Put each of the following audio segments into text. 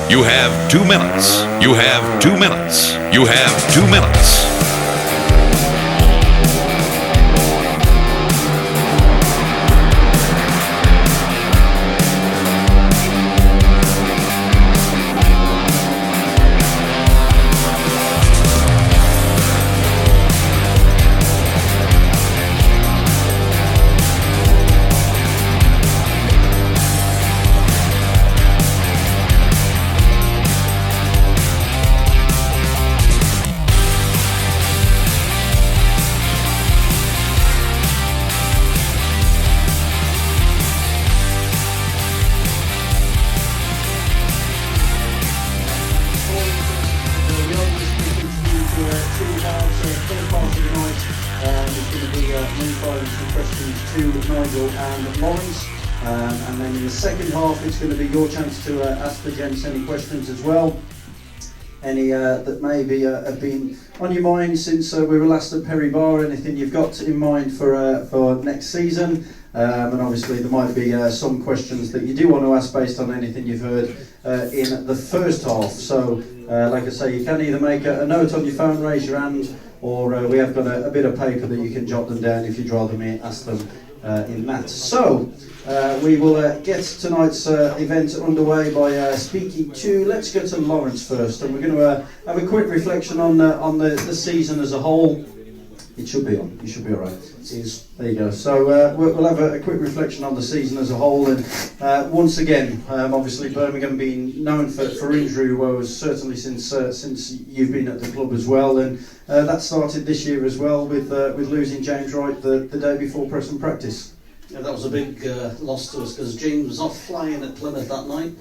You have 2 minutes. You have 2 minutes. You have 2 minutes. To Nigel and Laurence, and then in the second half it's going to be your chance to ask the gents any questions as well, any that maybe have been on your mind since we were last at Perry Bar, anything you've got in mind for next season, and obviously there might be some questions that you do want to ask based on anything you've heard in the first half. So like I say, you can either make a note on your phone, raise your hand, or we have got a bit of paper that you can jot them down if you'd rather me ask them in that. So we will get tonight's event underway by speaking to, let's go to Laurence first, and we're going to have a quick reflection on the season as a whole. It should be on, you should be alright. It is. There you go. So we'll have a quick reflection on the season as a whole, and once again, obviously Birmingham being known for injury woes, certainly since you've been at the club as well, and that started this year as well with losing James Wright the day before Preston practice. Yeah, that was a big loss to us because James was off flying at Plymouth that night,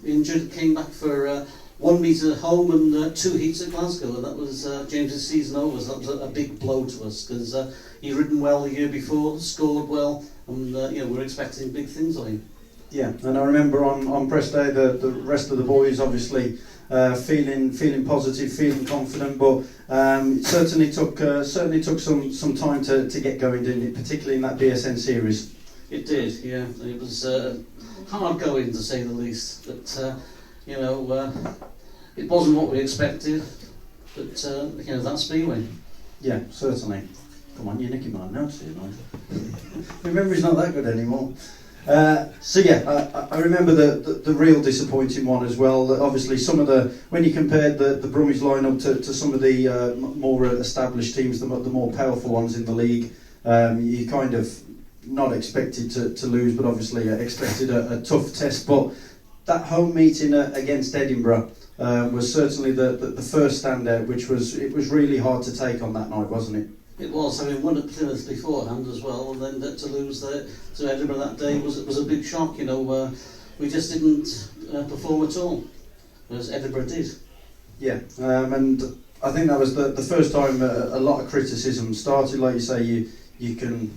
injured, came back for 1 meet at home and 2 heats at Glasgow, and that was James's season over. So that was a big blow to us because he'd ridden well the year before, scored well, and we're expecting big things of him. Yeah, and I remember on press day the rest of the boys obviously feeling positive, feeling confident, but certainly took some time to get going, didn't it? Particularly in that BSN series. It did, yeah. It was hard going to say the least, but. It wasn't what we expected, but that's Speedway. Yeah, certainly. Come on, you're nicking my notes here, Nigel. My memory's not that good anymore. So yeah, I remember the real disappointing one as well. Obviously, when you compared the Brummies lineup to some of the more established teams, the more powerful ones in the league, you kind of not expected to lose, but obviously expected a tough test. But that home meeting against Edinburgh was certainly the first standout, which was really hard to take on that night, wasn't it? It was. I mean, won at Plymouth beforehand as well, and then to lose to Edinburgh that day was a big shock. We just didn't perform at all, whereas Edinburgh did. Yeah, and I think that was the first time a lot of criticism started. Like you say, you can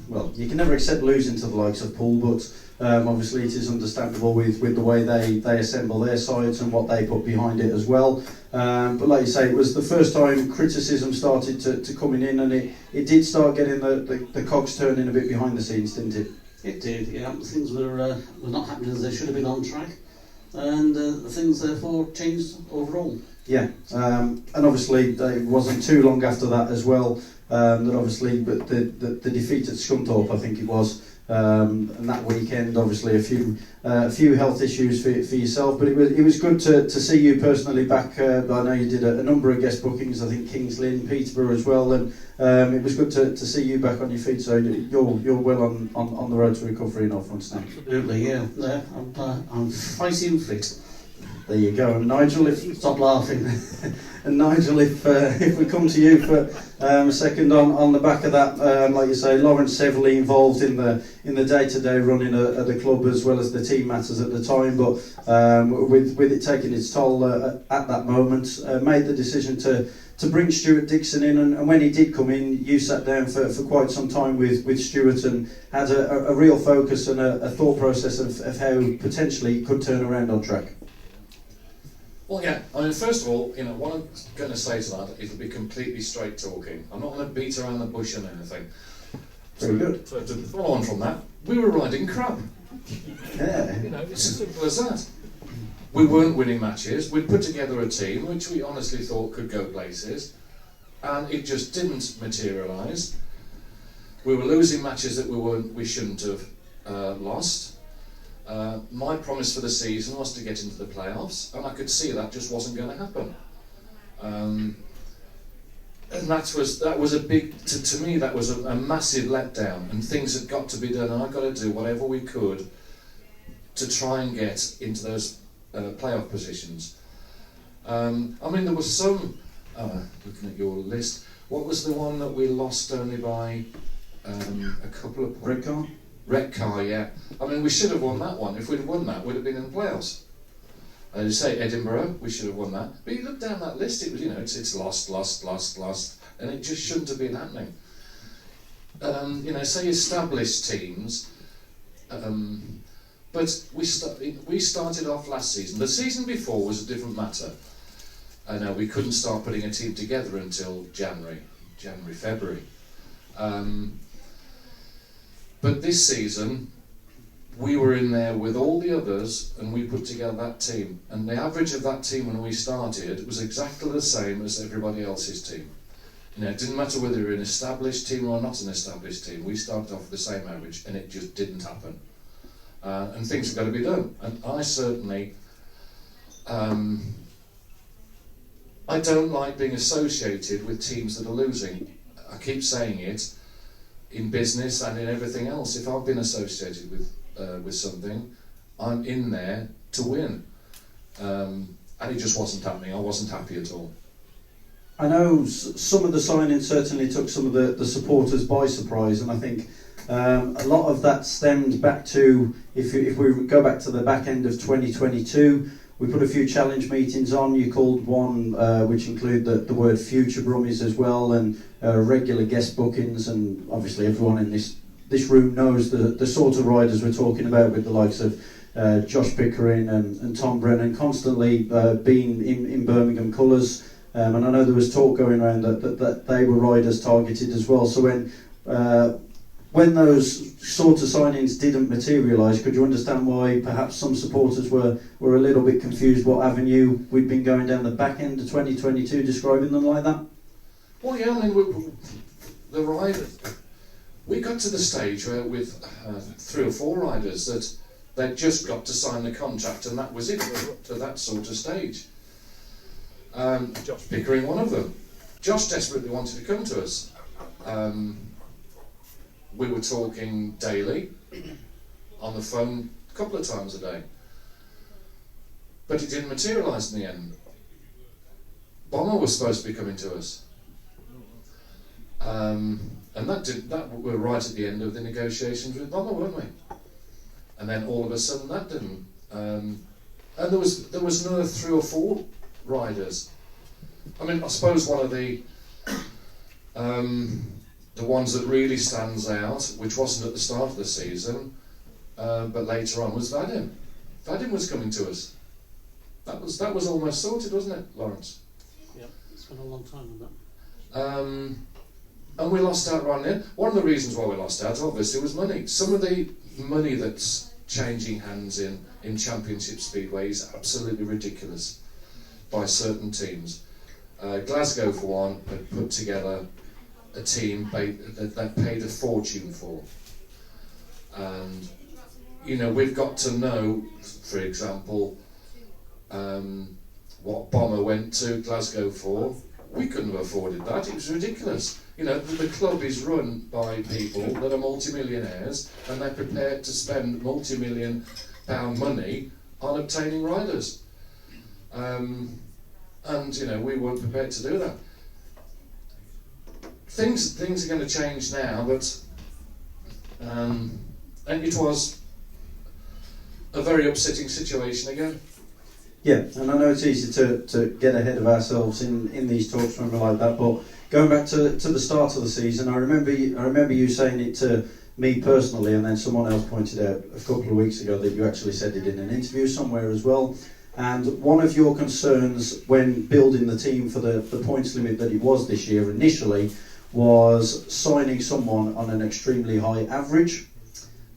never accept losing to the likes of Poole, but obviously it is understandable with the way they assemble their sides and what they put behind it as well. But like you say, it was the first time criticism started to coming in, and it did start getting the cogs turning a bit behind the scenes, didn't it? It did, yeah. Things were not happening as they should have been on track, and the things therefore changed overall. Yeah, and obviously it wasn't too long after that as well that obviously, but the defeat at Scunthorpe, I think it was, and that weekend obviously a few health issues for yourself, but it was good to see you personally back. I know you did a number of guest bookings, I think Kings Lynn, Peterborough as well, and it was good to see you back on your feet. So you're well on the road to recovery and off once now. Absolutely, yeah. I'm fighting and fit. There you go. And Nigel, Stop laughing. And Nigel, if we come to you for a second on the back of that, like you say, Laurence heavily involved in the day-to-day running of the club as well as the team matters at the time, but with it taking its toll at that moment, made the decision to bring Stuart Dixon in, and when he did come in, you sat down for quite some time with Stuart and had a real focus and a thought process of how potentially he could turn around on track. Well, yeah, I mean, first of all, what I'm going to say to that, it'll be completely straight talking. I'm not going to beat around the bush on anything. Very good. So to follow on from that, we were riding crap. Yeah. It's as simple as that. We weren't winning matches. We'd put together a team which we honestly thought could go places, and it just didn't materialise. We were losing matches that we shouldn't have lost. My promise for the season was to get into the playoffs, and I could see that just wasn't going to happen. And that was a big, to me, that was a massive letdown, and things had got to be done, and I got to do whatever we could to try and get into those playoff positions. I mean, there was some, looking at your list, what was the one that we lost only by a couple of points? Redcar, yeah. I mean, we should have won that one. If we'd won that, we'd have been in the playoffs. As you say, Edinburgh, we should have won that. But you look down that list, it was, it's lost, and it just shouldn't have been happening. Say established teams, but we started off last season. The season before was a different matter. I know we couldn't start putting a team together until January, February. But this season, we were in there with all the others, and we put together that team. And the average of that team when we started was exactly the same as everybody else's team. It didn't matter whether you were an established team or not an established team. We started off with the same average, and it just didn't happen. And things have got to be done. And I certainly, I don't like being associated with teams that are losing. I keep saying it in business and in everything else. If I've been associated with something, I'm in there to win. And it just wasn't happening. I wasn't happy at all. I know some of the signings certainly took some of the supporters by surprise, and I think a lot of that stemmed back to, if we go back to the back end of 2022, we put a few challenge meetings on. You called one which included the word future Brummies as well, and regular guest bookings, and obviously everyone in this room knows the sort of riders we're talking about, with the likes of Josh Pickering and Tom Brennan constantly being in Birmingham colours. And I know there was talk going around that they were riders targeted as well. So when those sort of signings didn't materialise, could you understand why perhaps some supporters were a little bit confused what avenue we'd been going down the back end of 2022, describing them like that? Well, yeah, I mean, the riders, we got to the stage where with 3 or 4 riders that they'd just got to sign the contract, and that was it. We were up to that sort of stage. Josh Pickering, one of them. Josh desperately wanted to come to us. We were talking daily, on the phone a couple of times a day. But it didn't materialise in the end. Bomber was supposed to be coming to us. And that we were right at the end of the negotiations with Bomber, weren't we? And then all of a sudden that didn't. And there was another 3 or 4 riders. I mean, I suppose one of the ones that really stands out, which wasn't at the start of the season, but later on, was Vadim. Vadim was coming to us. That was almost sorted, wasn't it, Laurence? Yeah, it's been a long time on that. And we lost out right there. One of the reasons why we lost out, obviously, was money. Some of the money that's changing hands in Championship Speedway is absolutely ridiculous by certain teams. Glasgow, for one, had put together a team that paid a fortune for. And, we've got to know, for example, what Bomber went to Glasgow for. We couldn't have afforded that. It was ridiculous. The club is run by people that are multi-millionaires, and they're prepared to spend multi-million-pound money on obtaining riders. And we weren't prepared to do that. Things are going to change now, but and it was a very upsetting situation again. Yeah, and I know it's easy to get ahead of ourselves in these talks when we're like that, but going back to the start of the season, I remember you saying it to me personally, and then someone else pointed out a couple of weeks ago that you actually said it in an interview somewhere as well. And one of your concerns when building the team for the points limit that it was this year initially was signing someone on an extremely high average.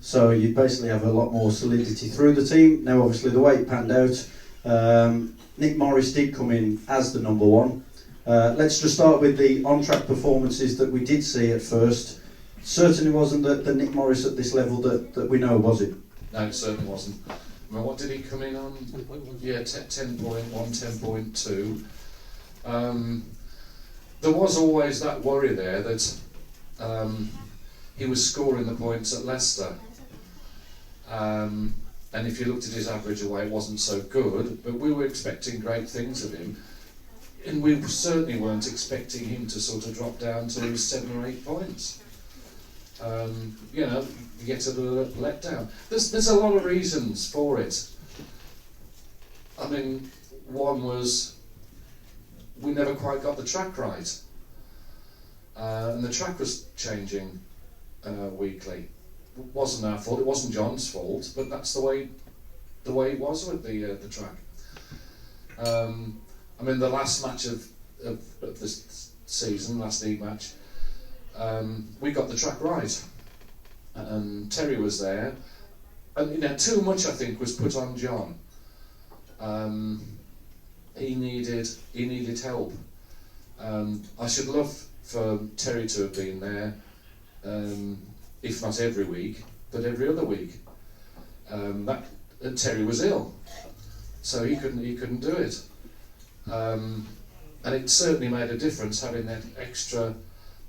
So you basically have a lot more solidity through the team. Now obviously the way it panned out, Nick Morris did come in as the number one. Let's just start with the on-track performances that we did see at first. Certainly wasn't the Nick Morris at this level that we know, was it? No, it certainly wasn't. I mean, what did he come in on? 10.1. Yeah, 10.1, 10.2. There was always that worry there that he was scoring the points at Leicester. And if you looked at his average away, it wasn't so good, but we were expecting great things of him. And we certainly weren't expecting him to sort of drop down to 7 or 8 points. You know, you get a little let down. There's a lot of reasons for it. I mean, one was we never quite got the track right. And the track was changing weekly. It wasn't our fault, it wasn't John's fault, but that's the way it was with the track. I mean, the last match of this season, last league match, we got the track right, and Terry was there, and you know, too much I think was put on John. He needed help. I should love for Terry to have been there, if not every week, but every other week. Terry was ill, so he couldn't do it. And it certainly made a difference having that extra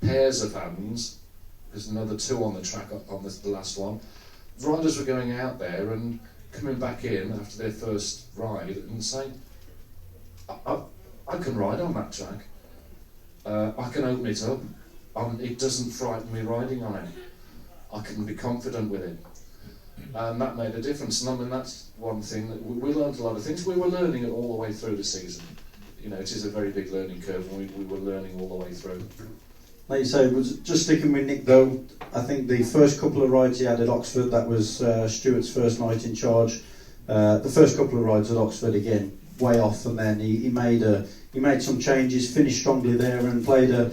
pairs of hands. There's another 2 on the track on the last one. Riders were going out there and coming back in after their first ride and saying, I can ride on that track. I can open it up. It doesn't frighten me riding on it. I can be confident with it. And that made a difference. And I mean, that's one thing that we learned a lot of things. We were learning it all the way through the season. You know, it is a very big learning curve, and we were learning all the way through. Like you say, was just sticking with Nick though, I think the first couple of rides he had at Oxford, that was Stuart's first night in charge. The first couple of rides at Oxford, again, way off, and then he made some changes, finished strongly there, and played a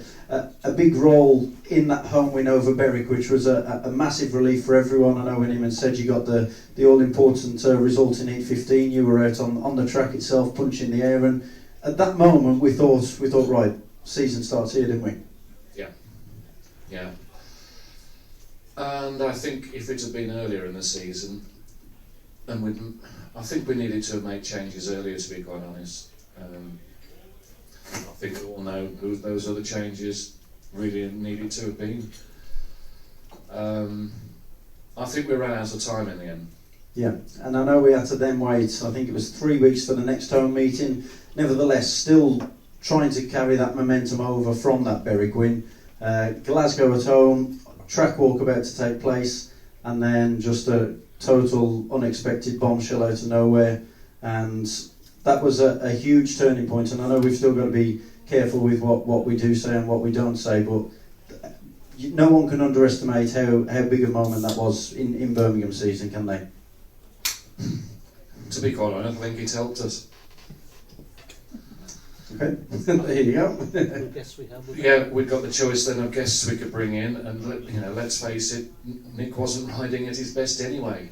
big role in that home win over Berwick, which was a massive relief for everyone. I know when Eamon said you got the all-important result in 8:15, you were out on the track itself, punching the air, and at that moment we thought right, season starts here, didn't we? Yeah. And I think if it had been earlier in the season, and I think we needed to have made changes earlier, to be quite honest. I think we all know who those other changes really needed to have been. I think we ran out of time in the end. Yeah, and I know we had to then wait, I think it was 3 weeks for the next home meeting. Nevertheless, still trying to carry that momentum over from that Berwick win. Glasgow at home, track walk about to take place, and then just a total unexpected bombshell out of nowhere. And that was a huge turning point, and I know we've still got to be careful with what we do say and what we don't say, but no one can underestimate how big a moment that was in Birmingham season, can they? To be quite honest, I think it helped us. Okay, there you go. Yeah, we'd got the choice then of guests we could bring in, and let's face it, Nick wasn't riding at his best anyway.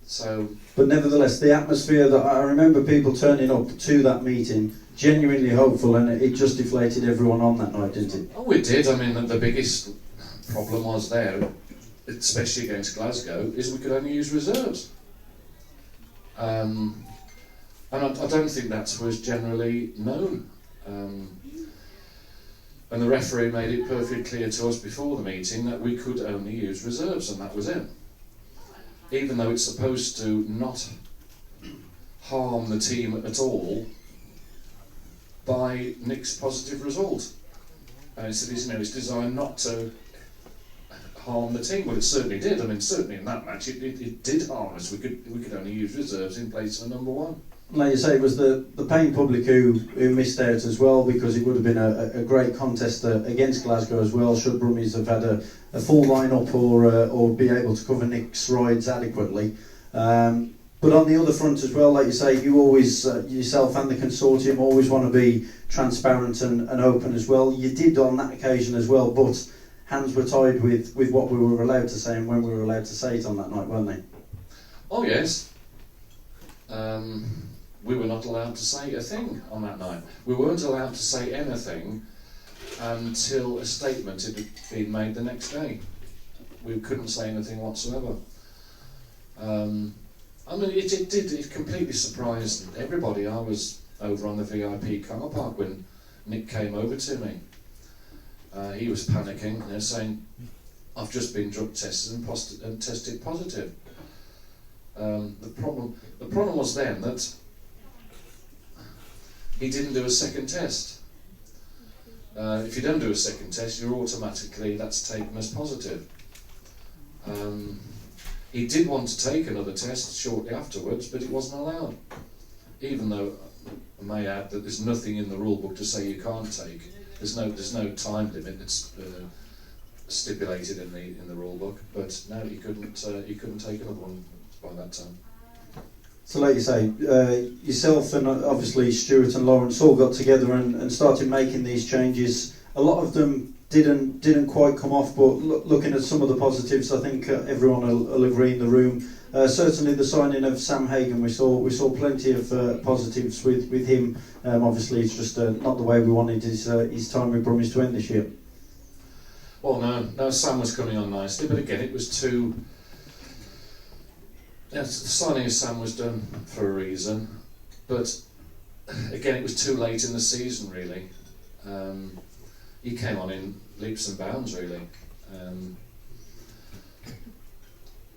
So, but nevertheless, the atmosphere that I remember, people turning up to that meeting genuinely hopeful, and it just deflated everyone on that night, didn't it? Oh, it did. I mean, the biggest problem was there, especially against Glasgow, is we could only use reserves. And I don't think that was generally known. And the referee made it perfectly clear to us before the meeting that we could only use reserves, and that was it. Even though it's supposed to not harm the team at all by Nick's positive result. And it's designed not to harm the team. Well, it certainly did. I mean, certainly in that match, it did harm us. We could only use reserves in place of number one. Like you say, it was the paying public who missed out as well, because it would have been a great contest against Glasgow as well, should Brummies have had a full line-up or be able to cover Nick's rides adequately. But on the other front as well, like you say, you always, yourself and the consortium, always want to be transparent and open as well. You did on that occasion as well, but hands were tied with what we were allowed to say and when we were allowed to say it on that night, weren't they? Oh yes. we were not allowed to say a thing on that night. We weren't allowed to say anything until a statement had been made the next day. We couldn't say anything whatsoever. I mean, it completely surprised everybody. I was over on the VIP car park when Nick came over to me. He was panicking, saying, "I've just been drug tested and tested positive." The problem was then that he didn't do a second test. If you don't do a second test, that's taken as positive. He did want to take another test shortly afterwards, but it wasn't allowed. Even though I may add that there's nothing in the rule book to say you can't take. There's no time limit that's stipulated in the rule book. But no, he couldn't take another one by that time. So like you say, yourself and obviously Stuart and Laurence all got together and started making these changes. A lot of them didn't quite come off, but looking at some of the positives, I think everyone will agree in the room. Certainly the signing of Sam Hagan, we saw plenty of positives with him. Obviously it's just not the way we wanted his time with Brummies to end this year. Well, no, Sam was coming on nicely, but again it was too... Yeah, the signing of Sam was done for a reason, but again it was too late in the season really. He came on in leaps and bounds really.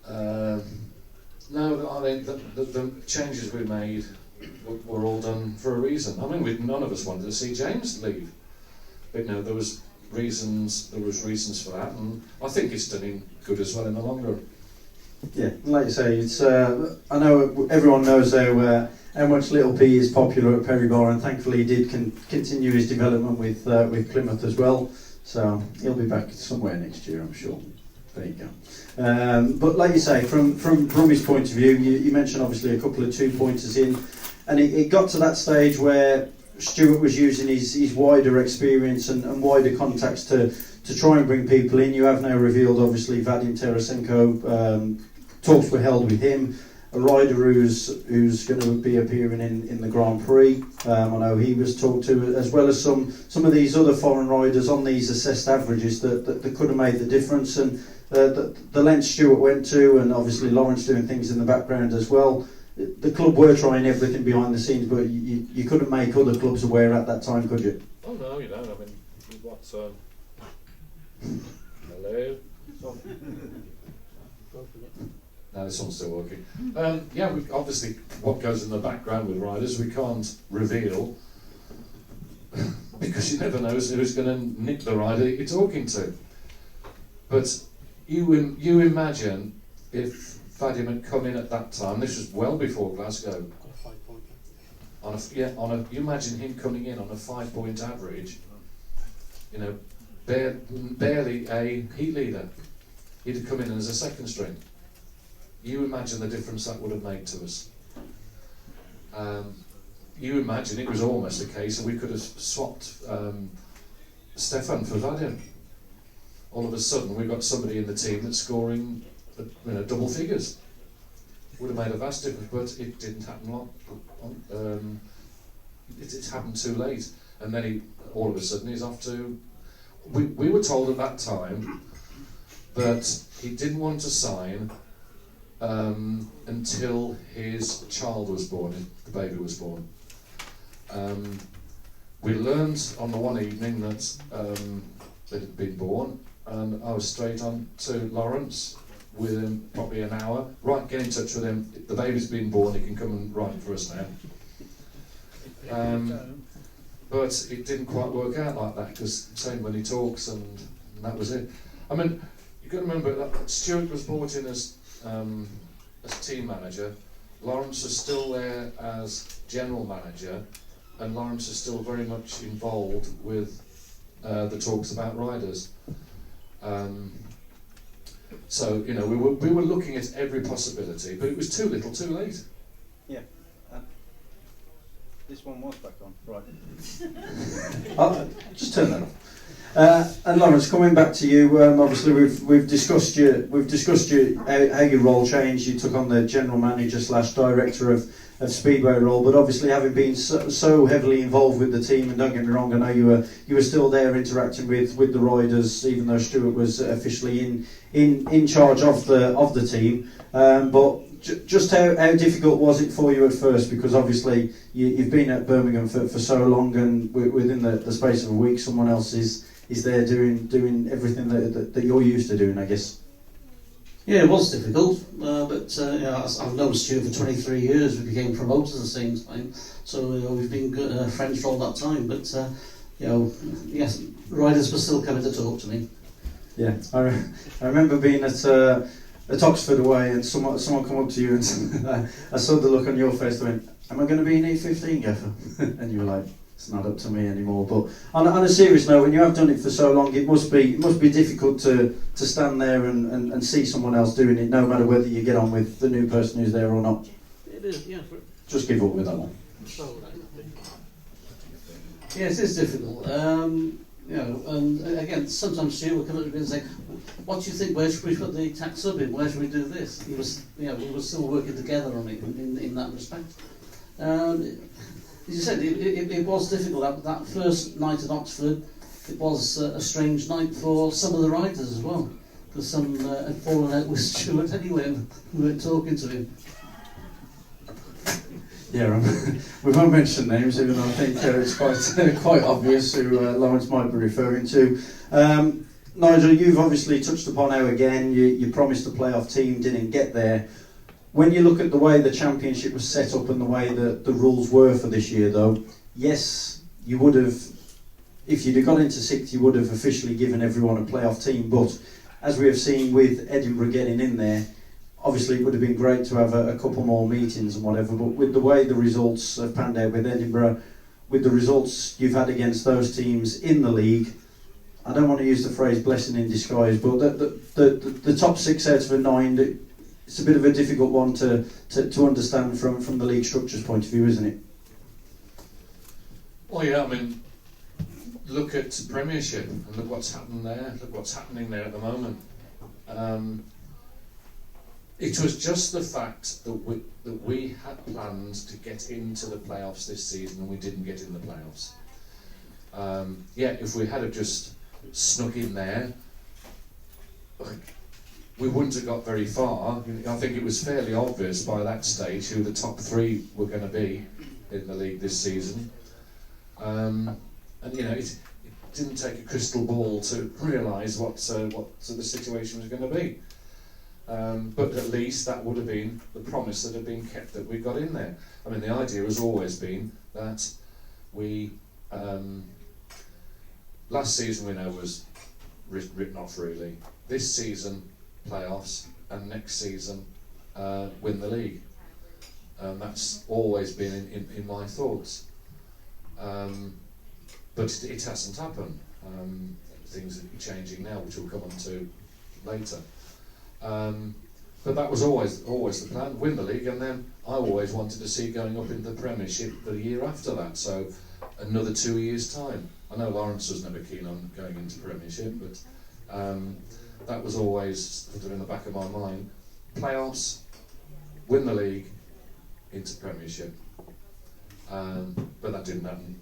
No, I think the changes we made were all done for a reason. I mean, none of us wanted to see James leave, but no, there was reasons for that, and I think it's done him good as well in the long run. Yeah, like you say, it's. I know everyone knows how much Little P is popular at Perry Bar, and thankfully he did continue his development with Plymouth as well. So he'll be back somewhere next year, I'm sure. There you go. But like you say, from Brummie's point of view, you mentioned obviously a couple of 2-pointers in, and it got to that stage where Stuart was using his wider experience and wider contacts to try and bring people in. You have now revealed obviously Vadim Tarasenko. Talks were held with him. A rider who's going to be appearing in the Grand Prix. I know he was talked to, as well as some of these other foreign riders on these assessed averages that could have made the difference. And the length Stuart went to, and obviously Laurence doing things in the background as well. The club were trying everything behind the scenes, but you couldn't make other clubs aware at that time, could you? Oh no, you don't. I mean, what's hello? No, this one's still working. Yeah, obviously what goes in the background with riders we can't reveal because you never know who's going to nick the rider you're talking to. But you imagine if Vadim had come in at that time. This was well before Glasgow. You imagine him coming in on a 5-point average. You know, barely a heat leader. He'd have come in as a second string. You imagine the difference that would have made to us. You imagine it was almost a case that we could have swapped Stefan for Vadim. All of a sudden we've got somebody in the team that's scoring double figures. Would have made a vast difference, but it didn't happen it happened too late. And then all of a sudden he's off to... We were told at that time that he didn't want to sign until his child was born, the baby was born. We learned on the one evening that it had been born, and I was straight on to Laurence within probably an hour. Right, get in touch with him. The baby's been born, he can come and ride for us now. But it didn't quite work out like that, because same when he talks, and that was it. I mean, you've got to remember that Stuart was brought in as team manager. Laurence was still there as general manager, and Laurence is still very much involved with the talks about riders. So we were looking at every possibility, but it was too little, too late. Yeah. This one was back on, right? I'll just turn that off. And Laurence, coming back to you, obviously we've discussed how your role changed. You took on the general manager / director of speedway role, but obviously having been so heavily involved with the team, and don't get me wrong, I know you were still there interacting with the riders, even though Stuart was officially in charge of the team. But just how difficult was it for you at first? Because obviously you've been at Birmingham for so long, and within the space of a week, someone else is there doing everything that you're used to doing, I guess. Yeah, it was difficult, but I've known Stuart for 23 years. We became promoters at the same time, so we've been good, friends for all that time. But yes, riders were still coming to talk to me. Yeah, I remember being at Oxford away, and someone come up to you, and I saw the look on your face. They went, "Am I going to be in E15, Gaffer?" And you were like, "It's not up to me anymore." But on a serious note, when you have done it for so long, it must be difficult to stand there and see someone else doing it, no matter whether you get on with the new person who's there or not. It is, yeah. Just give up with that one. Yes, it is difficult. And again, sometimes Stuart will come up to me and say, "What do you think? Where should we put the tax sub in? Where should we do this?" We were still working together on it in that respect. As you said, it was difficult. That first night at Oxford, it was a strange night for some of the riders as well, because some had fallen out with Stuart anyway, and we weren't talking to him. Yeah, we won't mention names, even though I think it's quite obvious who Laurence might be referring to. Nigel, you've obviously touched upon how, again, you promised a playoff team, didn't get there. When you look at the way the championship was set up and the way that the rules were for this year, though, yes, you would have, if you'd have got into sixth, you would have officially given everyone a playoff team. But as we have seen with Edinburgh getting in there, obviously it would have been great to have a couple more meetings and whatever. But with the way the results have panned out with Edinburgh, with the results you've had against those teams in the league, I don't want to use the phrase blessing in disguise, but the top 6 out of a 9, it's a bit of a difficult one to understand from the league structure's point of view, isn't it? Well, yeah, I mean, look at Premiership and look what's happened there. Look what's happening there at the moment. It was just the fact that we had planned to get into the playoffs this season and we didn't get in the playoffs. If we had just snuck in there, we wouldn't have got very far. I think it was fairly obvious by that stage who the top 3 were going to be in the league this season. It didn't take a crystal ball to realise what the situation was going to be. But at least that would have been the promise that had been kept, that we got in there. I mean, the idea has always been that we, last season we know was written off really. This season, playoffs, and next season, win the league. That's always been in my thoughts. But it hasn't happened. Things are changing now, which we'll come on to later. But that was always the plan, win the league, and then I always wanted to see going up into the Premiership the year after that, so another 2 years' time. I know Laurence was never keen on going into Premiership, but that was always sort of in the back of my mind. Playoffs, win the league, into Premiership. But that didn't happen.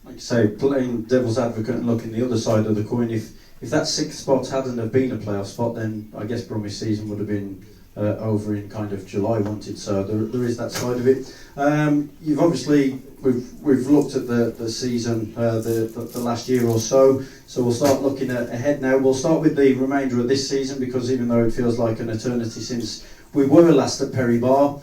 Like you say, playing devil's advocate and looking the other side of the coin, if that 6th spot hadn't have been a playoff spot, then I guess Brummies' season would have been over in kind of July, wouldn't it? So there is that side of it. You've obviously, we've looked at the season, the last year or so. So we'll start looking ahead now. We'll start with the remainder of this season, because even though it feels like an eternity since we were last at Perry Bar,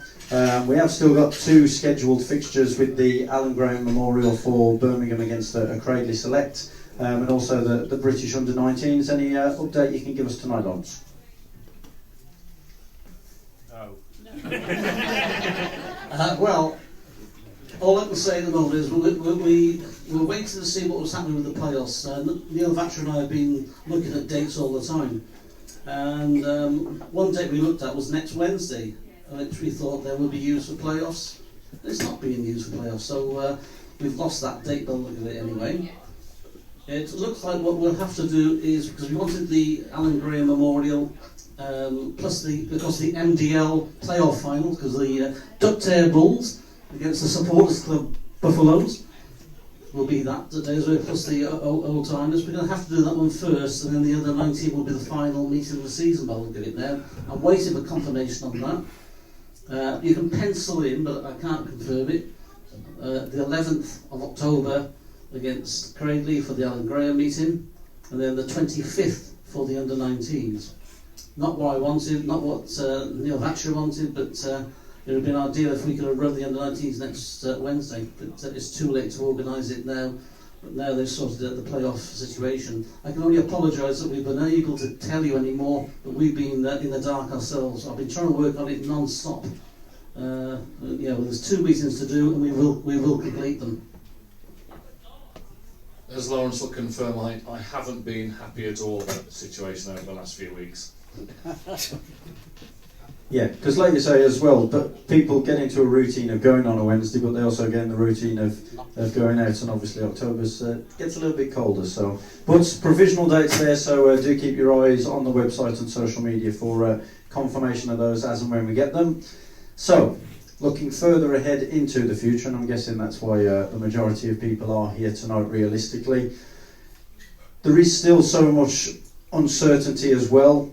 we have still got 2 scheduled fixtures with the Alan Graham Memorial for Birmingham against a Cradley Select, and also the British Under-19s. Any update you can give us tonight, Laurence? No. Well, all I can say at the moment is we're waiting to see what was happening with the playoffs. Neil Vatcher and I have been looking at dates all the time, and one date we looked at was next Wednesday, which we thought there would be used for playoffs. It's not being used for playoffs, so we've lost that date by looking at it anyway. It looks like what we'll have to do is, because we wanted the Alan Graham Memorial plus because the MDL playoff final, because the Ducktail Bulls against the Supporters Club Buffaloes will be that day as well, plus the old timers. We're going to have to do that one first, and then the under 19 will be the final meeting of the season. But I'll get it now. I'm waiting for confirmation on that. You can pencil in, but I can't confirm it. The 11th of October against Cradley for the Alan Graham meeting, and then the 25th for the under 19s. Not what I wanted, not what Neil Thatcher wanted, but it would have been ideal if we could have run the under 19s next Wednesday. But it's too late to organise it now. But now they've sorted out the playoff situation. I can only apologise that we've been unable to tell you any more, but we've been in the dark ourselves. I've been trying to work on it non-stop. There's 2 meetings to do, and we will complete them. As Laurence will confirm, I haven't been happy at all about the situation over the last few weeks. Yeah, because like you say as well, but people get into a routine of going on a Wednesday, but they also get in the routine of going out, and obviously October's gets a little bit colder. So, but provisional dates there, so do keep your eyes on the website and social media for confirmation of those as and when we get them. So, looking further ahead into the future, and I'm guessing that's why the majority of people are here tonight realistically, there is still so much uncertainty as well.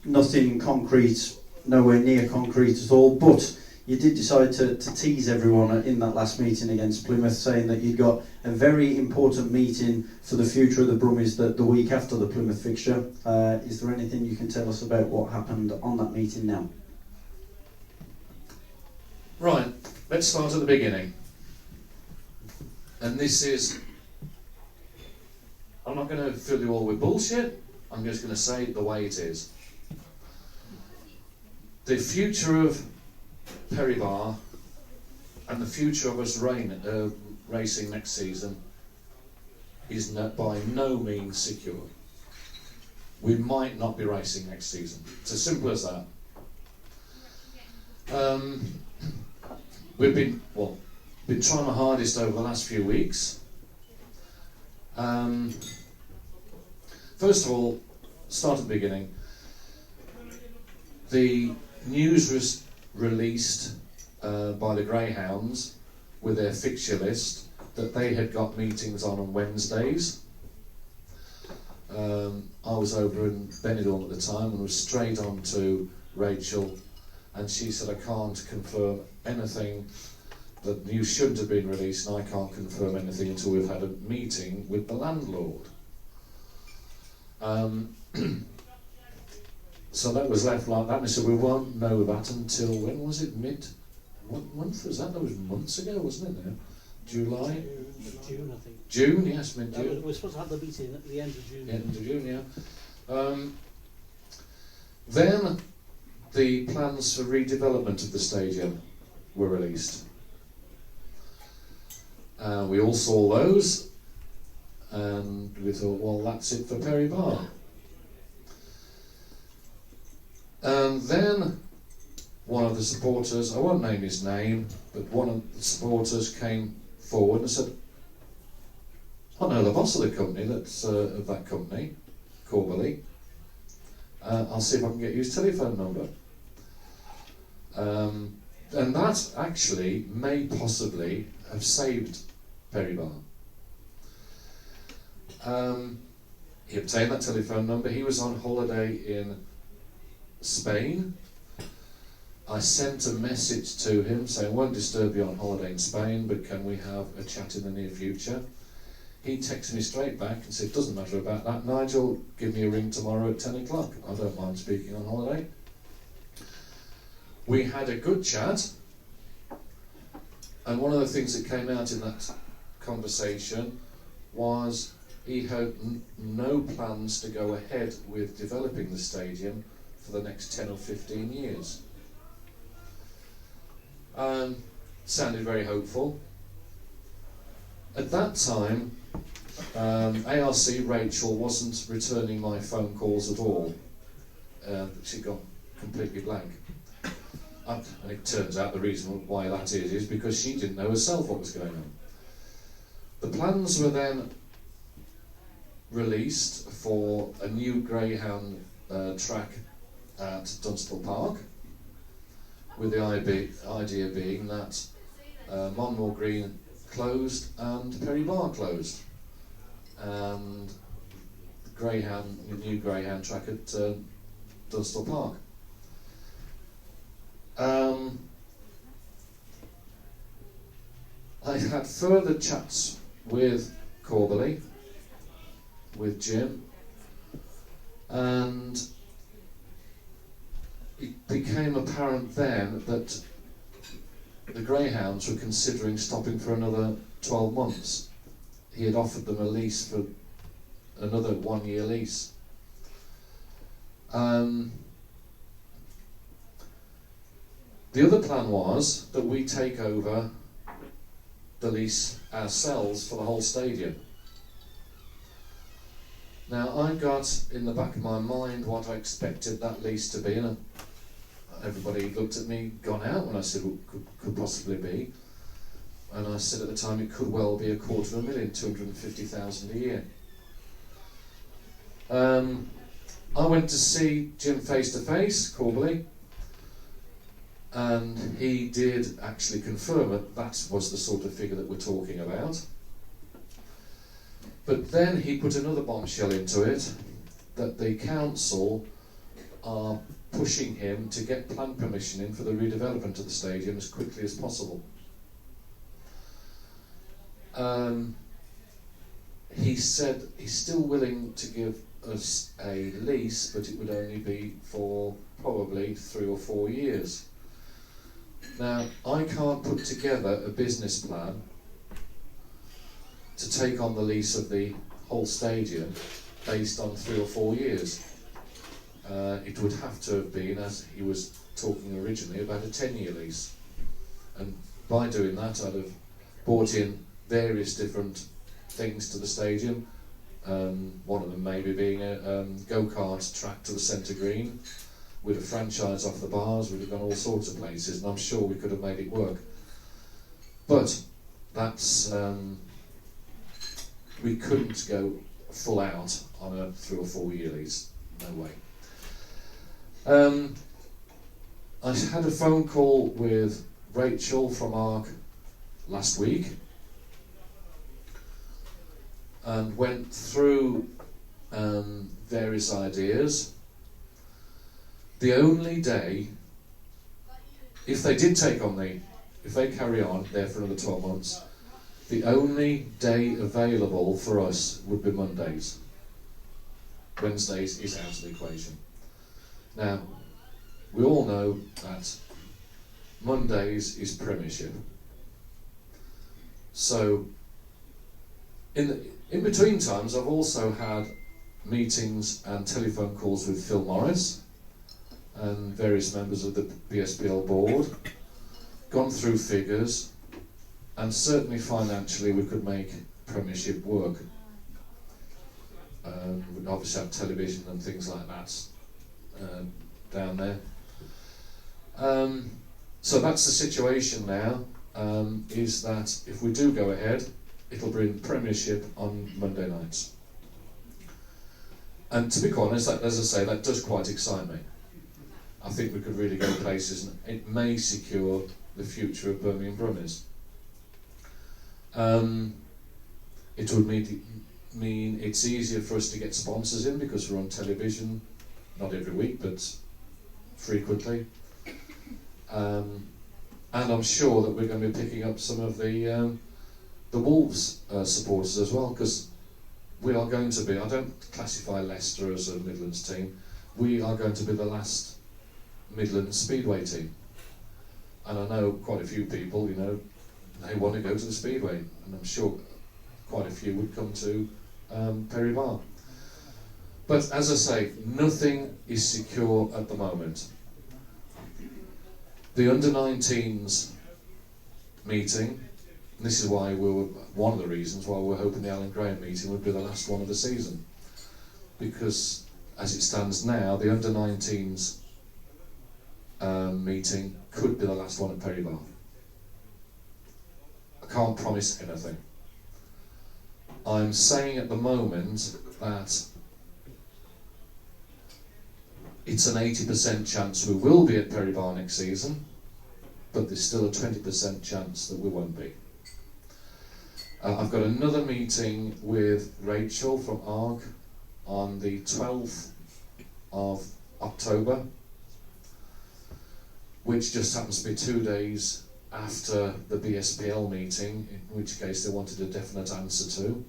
Nothing concrete, nowhere near concrete at all, but you did decide to tease everyone in that last meeting against Plymouth, saying that you'd got a very important meeting for the future of the Brummies the week after the Plymouth fixture. Is there anything you can tell us about what happened on that meeting now? Right, let's start at the beginning. And this is, I'm not going to fill you all with bullshit, I'm just going to say it the way it is. The future of Perry Bar and the future of us racing next season is by no means secure. We might not be racing next season. It's as simple as that. We've been trying the hardest over the last few weeks. First of all, start at the beginning. The news was released by the Greyhounds with their fixture list that they had got meetings on Wednesdays. I was over in Benidorm at the time and was straight on to Rachel, and she said, I can't confirm anything. The news shouldn't have been released, and I can't confirm anything until we've had a meeting with the landlord. So that was left like that, and I said, we won't know that until, when was it, what month was that? That was months ago, wasn't it now? July? June, I think. June, yes, mid-June. We're supposed to have the meeting at the end of June. End of June, yeah. Then the plans for redevelopment of the stadium were released. We all saw those, and we thought, well, that's it for Perry Bar. And then one of the supporters, I won't name his name, but one of the supporters came forward and said, I know the boss of the company, that's of that company, Corbally. I'll see if I can get you his telephone number. And that actually may possibly have saved Perry Bar. He obtained that telephone number. He was on holiday in Spain. I sent a message to him saying, won't disturb you on holiday in Spain, but can we have a chat in the near future? He texted me straight back and said, doesn't matter about that, Nigel, give me a ring tomorrow at 10 o'clock. I don't mind speaking on holiday. We had a good chat, and one of the things that came out in that conversation was he had no plans to go ahead with developing the stadium for the next 10 or 15 years. Sounded very hopeful. At that time, ARC Rachel wasn't returning my phone calls at all. She got completely blank. And it turns out the reason why that is because she didn't know herself what was going on. The plans were then released for a new Greyhound track at Dunstall Park, with the idea being that Monmore Green closed and Perry Bar closed, and the new Greyhound track at Dunstall Park. I had further chats with Corbally, with Jim, and it became apparent then that the Greyhounds were considering stopping for another 12 months. He had offered them a lease for another 1-year lease. The other plan was that we take over the lease ourselves for the whole stadium. Now, I got in the back of my mind what I expected that lease to be, and everybody looked at me, gone out, when I said what could possibly be. And I said at the time it could well be $250,000, 250,000 a year. I went to see Jim face to face, Corbally, and he did actually confirm that was the sort of figure that we're talking about. But then he put another bombshell into it, that the council are pushing him to get plan permission in for the redevelopment of the stadium as quickly as possible. He said he's still willing to give us a lease, but it would only be for probably 3 or 4 years. Now, I can't put together a business plan to take on the lease of the whole stadium based on 3 or 4 years. It would have to have been, as he was talking originally, about a 10-year lease. And by doing that, I'd have brought in various different things to the stadium. One of them maybe being a go-kart track to the centre green, with a franchise off the bars. We'd have gone all sorts of places, and I'm sure we could have made it work. But that's we couldn't go full out on a 3 or 4 year lease. No way. I had a phone call with Rachel from ARC last week and went through various ideas. The only day, if they did take on if they carry on there for another 12 months, the only day available for us would be Mondays. Wednesdays is out of the equation. Now, we all know that Mondays is Premiership. So, in between times, I've also had meetings and telephone calls with Phil Morris and various members of the BSPL board, gone through figures, and certainly financially we could make Premiership work. We'd obviously have television and things like that down there. So that's the situation now, is that if we do go ahead, it'll bring Premiership on Monday nights. And to be quite honest, as I say, that does quite excite me. I think we could really go places, and it may secure the future of Birmingham Brummies. It would mean it's easier for us to get sponsors in because we're on television, not every week, but frequently. And I'm sure that we're going to be picking up some of the Wolves supporters as well, because we are going to be, I don't classify Leicester as a Midlands team, we are going to be the last Midlands Speedway team. And I know quite a few people, they want to go to the Speedway, and I'm sure quite a few would come to Perry Bar. But as I say, nothing is secure at the moment. The under-19s meeting, and this is why one of the reasons why we're hoping the Alan Graham meeting would be the last one of the season. Because as it stands now, the under-19s meeting could be the last one at Perry Bar. I can't promise anything. I'm saying at the moment that it's an 80% chance we will be at Perry Bar next season, but there's still a 20% chance that we won't be. I've got another meeting with Rachel from ARG on the 12th of October, which just happens to be 2 days after the BSPL meeting, in which case they wanted a definite answer to.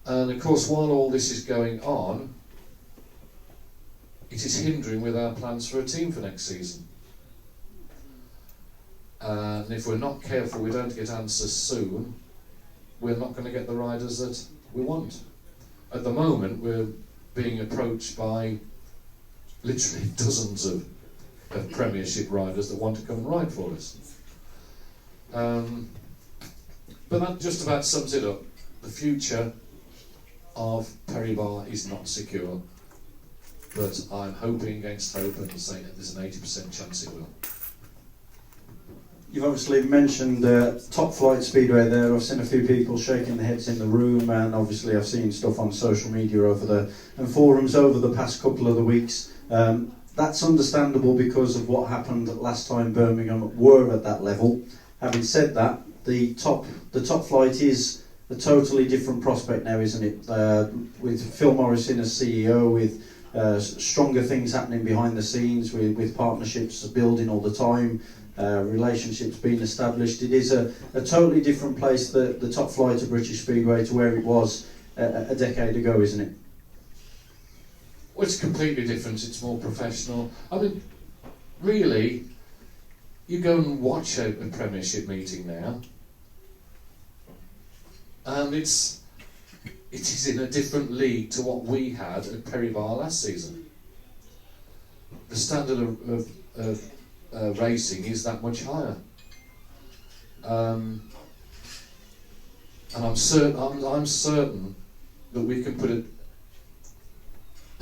And of course, while all this is going on, it is hindering with our plans for a team for next season. And if we're not careful, we don't get answers soon, we're not going to get the riders that we want. At the moment, we're being approached by literally dozens of Premiership riders that want to come and ride for us. But that just about sums it up. The future of Perry Bar is not secure, but I'm hoping against hope and saying that there's an 80% chance it will. You've obviously mentioned Top Flight Speedway there. I've seen a few people shaking their heads in the room, and obviously I've seen stuff on social media and forums over the past couple of the weeks. That's understandable because of what happened last time Birmingham were at that level. Having said that, the top flight is a totally different prospect now, isn't it? With Phil Morrison as CEO, with stronger things happening behind the scenes, with partnerships building all the time, relationships being established. It is a totally different place, the top flight of British Speedway, to where it was a decade ago, isn't it? Well, it's completely different, it's more professional. I mean, really, you go and watch a Premiership meeting now, and it is in a different league to what we had at Perry Bar last season. The standard of racing is that much higher. And I'm certain that we can put a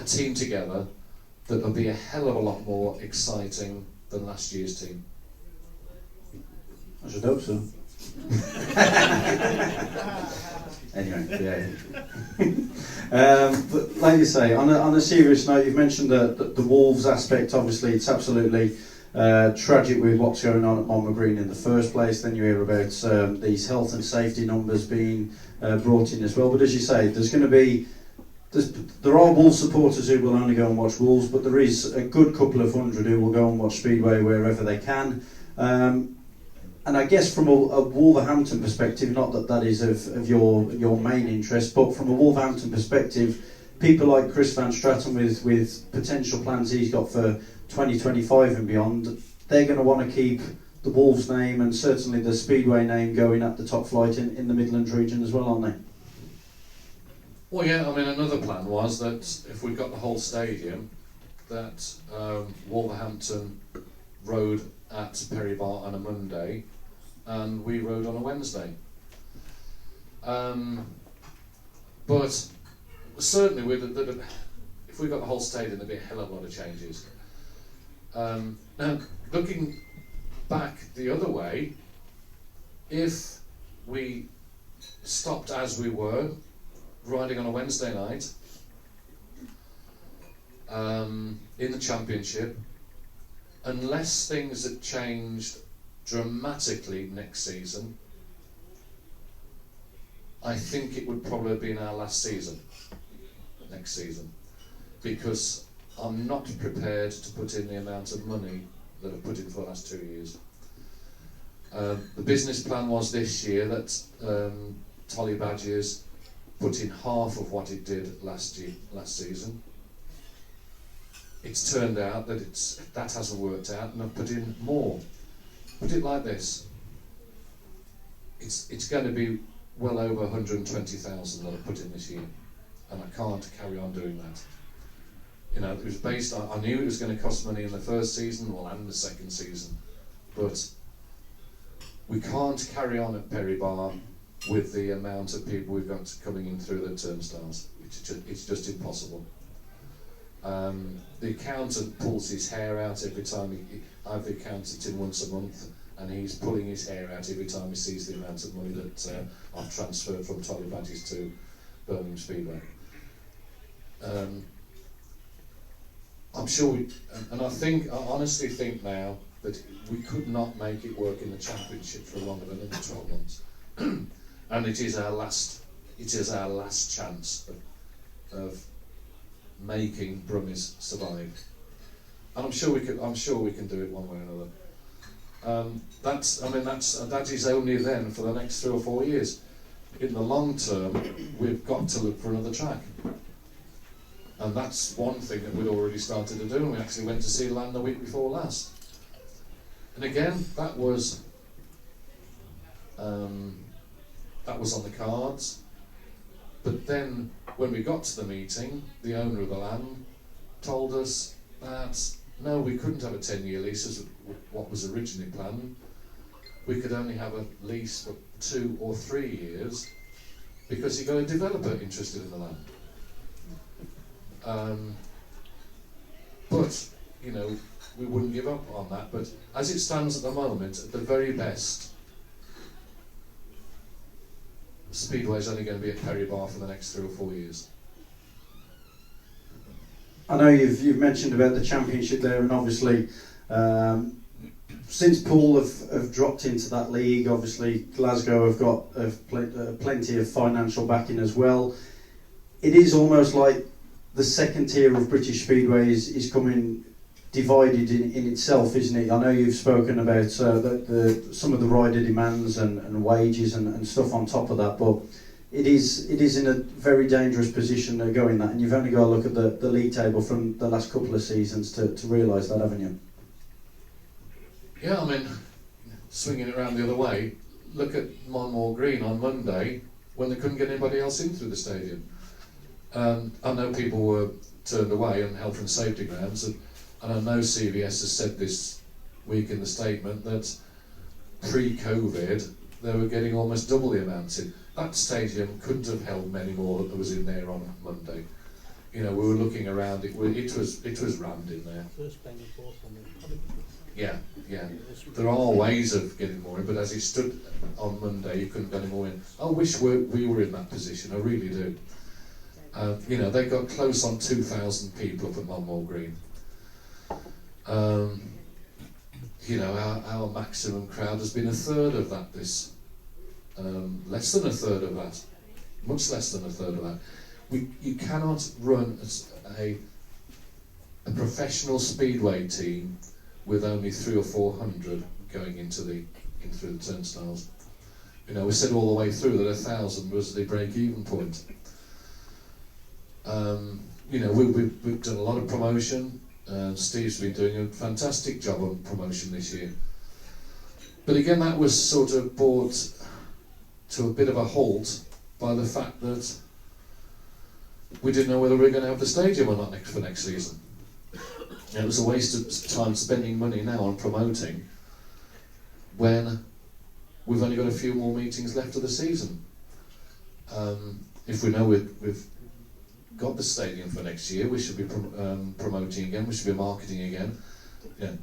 team together that will be a hell of a lot more exciting than last year's team. I should hope so. Anyway, yeah. But like you say, on a serious note, you've mentioned the Wolves aspect. Obviously, it's absolutely tragic with what's going on at Monmouth Green in the first place. Then you hear about these health and safety numbers being brought in as well. But as you say, there are Wolves supporters who will only go and watch Wolves, but there is a good couple of hundred who will go and watch Speedway wherever they can. And I guess from a Wolverhampton perspective, not that is of your main interest, but from a Wolverhampton perspective, people like Chris Van Straten with potential plans he's got for 2025 and beyond, they're going to want to keep the Wolves name and certainly the Speedway name going at the top flight in the Midlands region as well, aren't they? Well, yeah, I mean, another plan was that if we got the whole stadium, that Wolverhampton rode at Perry Bar on a Monday and we rode on a Wednesday. But certainly, if we got the whole stadium, there'd be a hell of a lot of changes. Now, looking back the other way, if we stopped as we were, riding on a Wednesday night in the Championship, unless things had changed dramatically next season, I think it would probably have been our last season, next season, because I'm not prepared to put in the amount of money that I've put in for the last 2 years. The business plan was this year that Tolley Badgers put in half of what it did last season. It's turned out that that hasn't worked out, and I've put in more. Put it like this: it's going to be well over 120,000 that I've put in this year, and I can't carry on doing that. You know, it was based on, I knew it was going to cost money in the first season, and the second season, but we can't carry on at Perry Bar with the amount of people we've got coming in through the turnstiles. It's just impossible. The accountant pulls his hair out every time I have the accountant in once a month, and he's pulling his hair out every time he sees the amount of money that I've transferred from Tolley Badges to Birmingham Speedway. I'm sure and I honestly think now that we could not make it work in the Championship for longer than another 12 months. And it is our last chance of making Brummies survive. And I'm sure we can do it one way or another. That is only then for the next 3 or 4 years. In the long term, we've got to look for another track. And that's one thing that we'd already started to do, and we actually went to see Land the week before last. And again, that was on the cards. But then, when we got to the meeting, the owner of the land told us that no, we couldn't have a 10-year lease as what was originally planned. We could only have a lease for 2 or 3 years because he got a developer interested in the land. But, you know, we wouldn't give up on that. But as it stands at the moment, at the very best, Speedway's only going to be at Perry Bar for the next 3 or 4 years. I know you've mentioned about the Championship there, and obviously since Poole have dropped into that league, obviously Glasgow have got plenty of financial backing as well. It is almost like the second tier of British Speedway is coming divided in itself, isn't it? I know you've spoken about some of the rider demands and wages and stuff on top of that, but it is in a very dangerous position going that, and you've only got to look at the league table from the last couple of seasons to realise that, haven't you? Yeah, I mean, swinging it around the other way, look at Manor Green on Monday when they couldn't get anybody else in through the stadium. I know people were turned away on health and safety grounds, and I know CVS has said this week in the statement that pre-COVID they were getting almost double the amounts in. That stadium couldn't have held many more that was in there on Monday. You know, we were looking around, it was rammed in there. Yeah. There are ways of getting more in, but as it stood on Monday, you couldn't get any more in. I wish we were in that position, I really do. You know, they got close on 2,000 people up at Manor Green. You know, our maximum crowd has been a third of that less than a third of that, much less than a third of that. You cannot run a professional speedway team with only 300 or 400 going in through the turnstiles. You know, we said all the way through that 1,000 was the break-even point. You know, we've done a lot of promotion. Steve's been doing a fantastic job on promotion this year. But again, that was sort of brought to a bit of a halt by the fact that we didn't know whether we were going to have the stadium or not for next season. And it was a waste of time spending money now on promoting when we've only got a few more meetings left of the season. If we know we've got the stadium for next year, we should be promoting again, we should be marketing again. Yeah.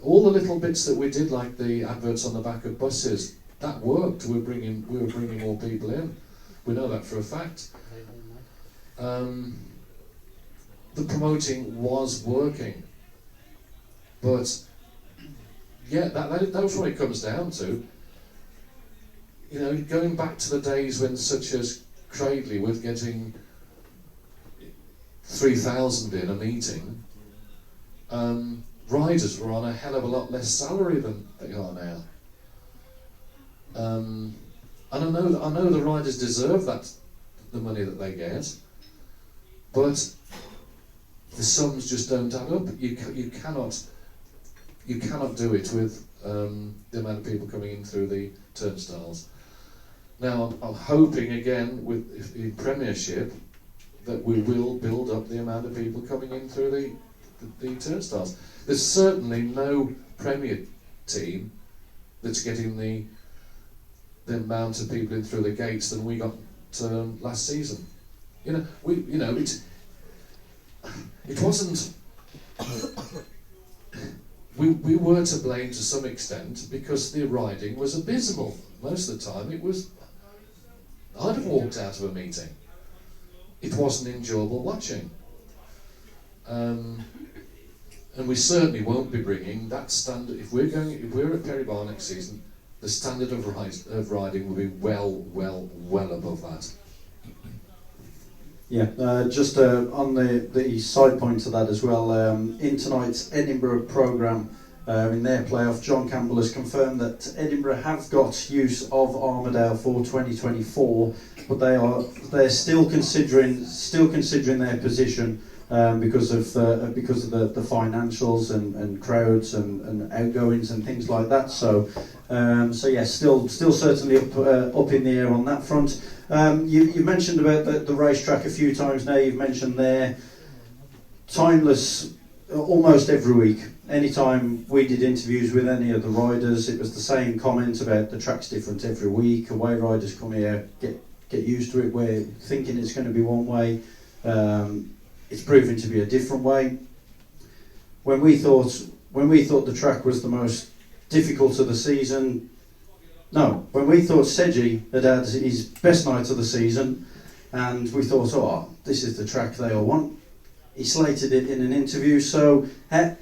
All the little bits that we did, like the adverts on the back of buses, that worked. We were bringing more people in. We know that for a fact. The promoting was working, but yeah, that's what it comes down to. You know, going back to the days when such as Cradley was getting 3,000 in a meeting, riders were on a hell of a lot less salary than they are now. And I know the riders deserve the money that they get, but the sums just don't add up. You cannot do it with the amount of people coming in through the turnstiles. Now I'm hoping again with the Premiership that we will build up the amount of people coming in through the turnstiles. There's certainly no Premier team that's getting the amount of people in through the gates than we got last season. It wasn't. We were to blame to some extent because the riding was abysmal. Most of the time, I'd have walked out of a meeting. It wasn't enjoyable watching. And we certainly won't be bringing that standard. If we're at Perry Bar next season, the standard of riding will be well above that. Yeah, just on the side point to that as well, in tonight's Edinburgh programme, in their playoff, John Campbell has confirmed that Edinburgh have got use of Armadale for 2024, but they're still considering their position because of the financials and crowds and outgoings and things like that. So yeah, still certainly up in the air on that front. You've mentioned about the racetrack a few times now. You've mentioned there, timeless almost every week. Anytime we did interviews with any of the riders, it was the same comment about the track's different every week. Away riders come here, get used to it. We're thinking it's going to be one way. It's proving to be a different way. When we thought the track was the most difficult of the season, when we thought Sedgy had his best night of the season, and we thought, oh, this is the track they all want. He slated it in an interview. So I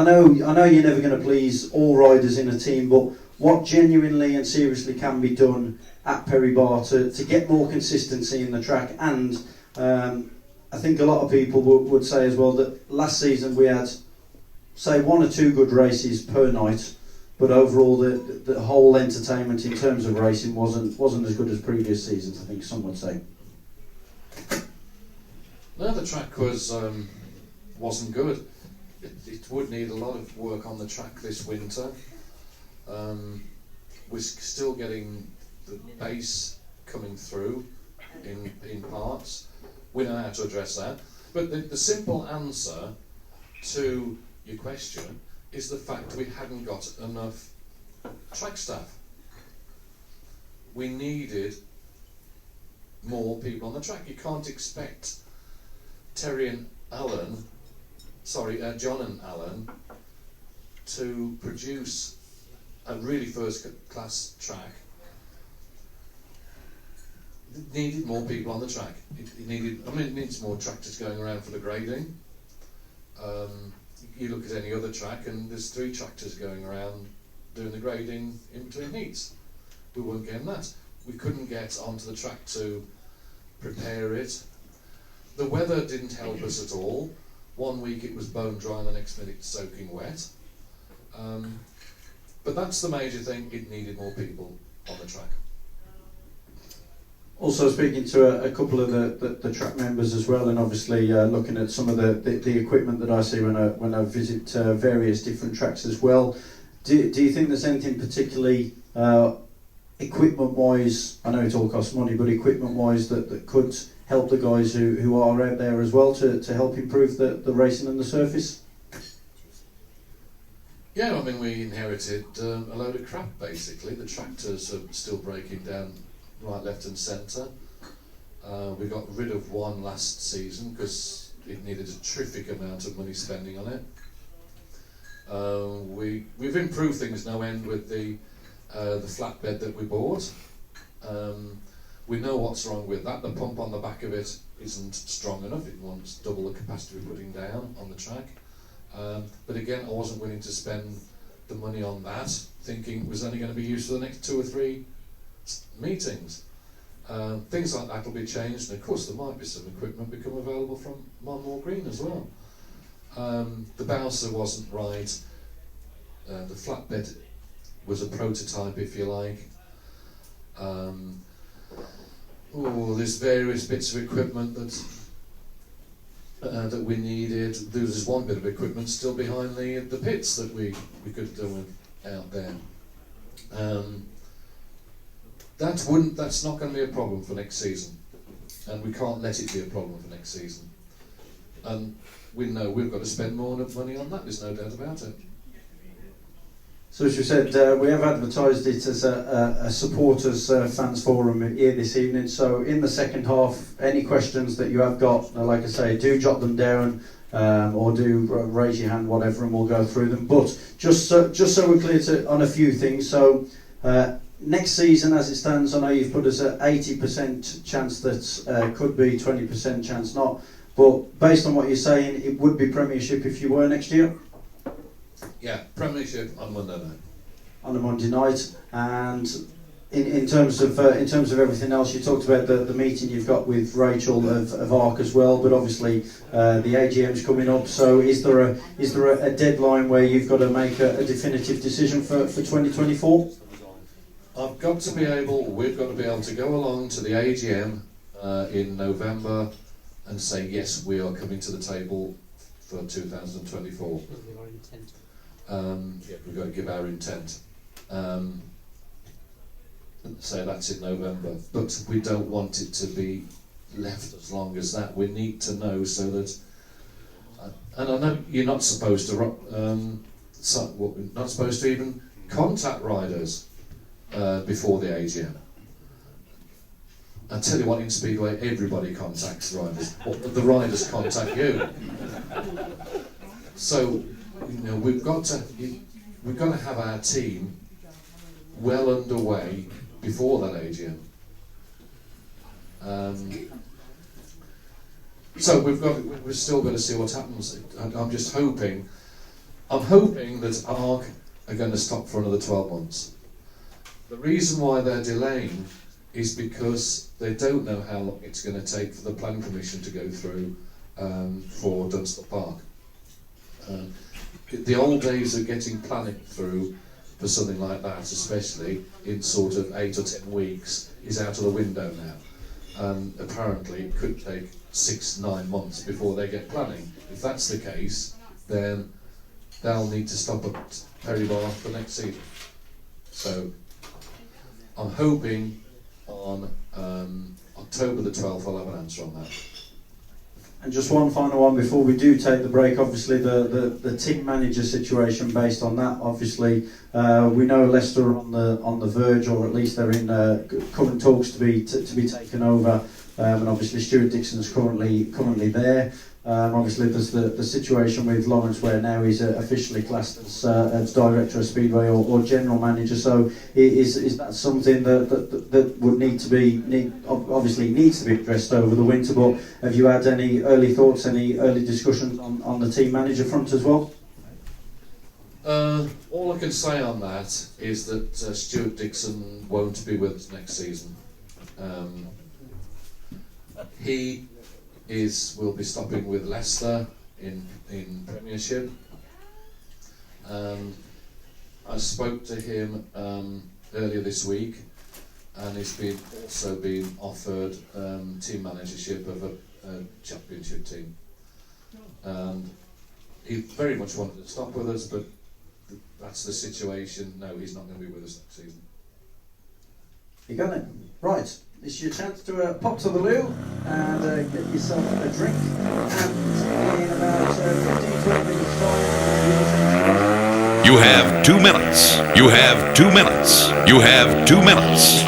know you're never going to please all riders in a team, but what genuinely and seriously can be done at Perry Bar to get more consistency in the track? And I think a lot of people would say as well that last season we had, say, 1 or 2 good races per night, but overall the whole entertainment in terms of racing wasn't as good as previous seasons, I think some would say. No, the track wasn't good. It would need a lot of work on the track this winter. We're still getting the base coming through in parts. We know how to address that. But the simple answer to your question is the fact we hadn't got enough track staff. We needed more people on the track. You can't expect John and Alan to produce a really first class track. It needed more people on the track. It needs more tractors going around for the grading. You look at any other track and there's 3 tractors going around doing the grading in between heats. We weren't getting that. We couldn't get onto the track to prepare it. The weather didn't help us at all. One week it was bone dry and the next minute soaking wet. But that's the major thing, it needed more people on the track. Also speaking to a couple of the track members as well, and obviously looking at some of the equipment that I see when I visit various different tracks as well. Do you think there's anything particularly equipment-wise, I know it all costs money, but equipment-wise that could help the guys who are out there as well to help improve the racing and the surface? Yeah, we inherited a load of crap basically. The tractors are still breaking down right, left and centre. We got rid of one last season because it needed a terrific amount of money spending on it. We've improved things no end with the flatbed that we bought. We know what's wrong with that. The pump on the back of it isn't strong enough. It wants double the capacity we're putting down on the track. But again, I wasn't willing to spend the money on that, thinking it was only going to be used for the next 2 or 3 meetings. Things like that will be changed, and of course there might be some equipment become available from Manor Green as well. The Bowser wasn't right. The flatbed was a prototype, if you like. There's various bits of equipment that we needed. There's one bit of equipment still behind the pits that we could have done with out there. That's not going to be a problem for next season, and we can't let it be a problem for next season. And we know we've got to spend more money on that. There's no doubt about it. So as you said, we have advertised it as a supporters fans forum here this evening. So in the second half, any questions that you have got, like I say, do jot them down or do raise your hand, whatever, and we'll go through them. But just so we're clear on a few things. So next season, as it stands, I know you've put us at 80% chance that could be 20% chance not. But based on what you're saying, it would be Premiership if you were next year? Yeah, Premiership on Monday night. On a Monday night. And in terms of everything else, you talked about the meeting you've got with Rachel of ARC as well, but obviously the AGM's coming up. So is there a deadline where you've got to make a definitive decision for 2024? We've got to be able to go along to the AGM in November and say yes, we are coming to the table for 2024. We've got to give our intent. So that's in November, but we don't want it to be left as long as that. We need to know so that, and I know you're not supposed to, not supposed to even contact riders before the AGM. I tell you what, in Speedway, everybody contacts riders. The riders contact you. So, we've got to have our team well underway before that AGM. So we've still got to see what happens. I'm just hoping. I'm hoping that ARC are going to stop for another 12 months. The reason why they're delaying is because they don't know how long it's going to take for the planning permission to go through for Dunstall Park. The old days of getting planning through for something like that, especially in sort of 8 or 10 weeks, is out of the window now. And apparently it could take 6-9 months before they get planning. If that's the case, then they'll need to stop at Perry Bar for next season. So I'm hoping on October the 12th I'll have an answer on that. And just one final one before we do take the break. Obviously, the team manager situation. Based on that, obviously, we know Leicester are on the verge, or at least they're in current talks to be taken over. And obviously, Stuart Dixon's currently there. Obviously, there's the situation with Laurence, where now he's officially classed as director of Speedway or general manager. So, is that something that would needs to be addressed over the winter? But have you had any early thoughts, any early discussions on the team manager front as well? All I can say on that is that Stuart Dixon won't be with us next season. He will be stopping with Leicester in Premiership. I spoke to him earlier this week, and he's also been offered team managership of a championship team. And he very much wanted to stop with us, but that's the situation. No, he's not going to be with us next season. You got it. Right. It's your chance to pop to the loo and get yourself a drink. And in about 15-20 minutes time, You have 2 minutes. You have 2 minutes. You have 2 minutes.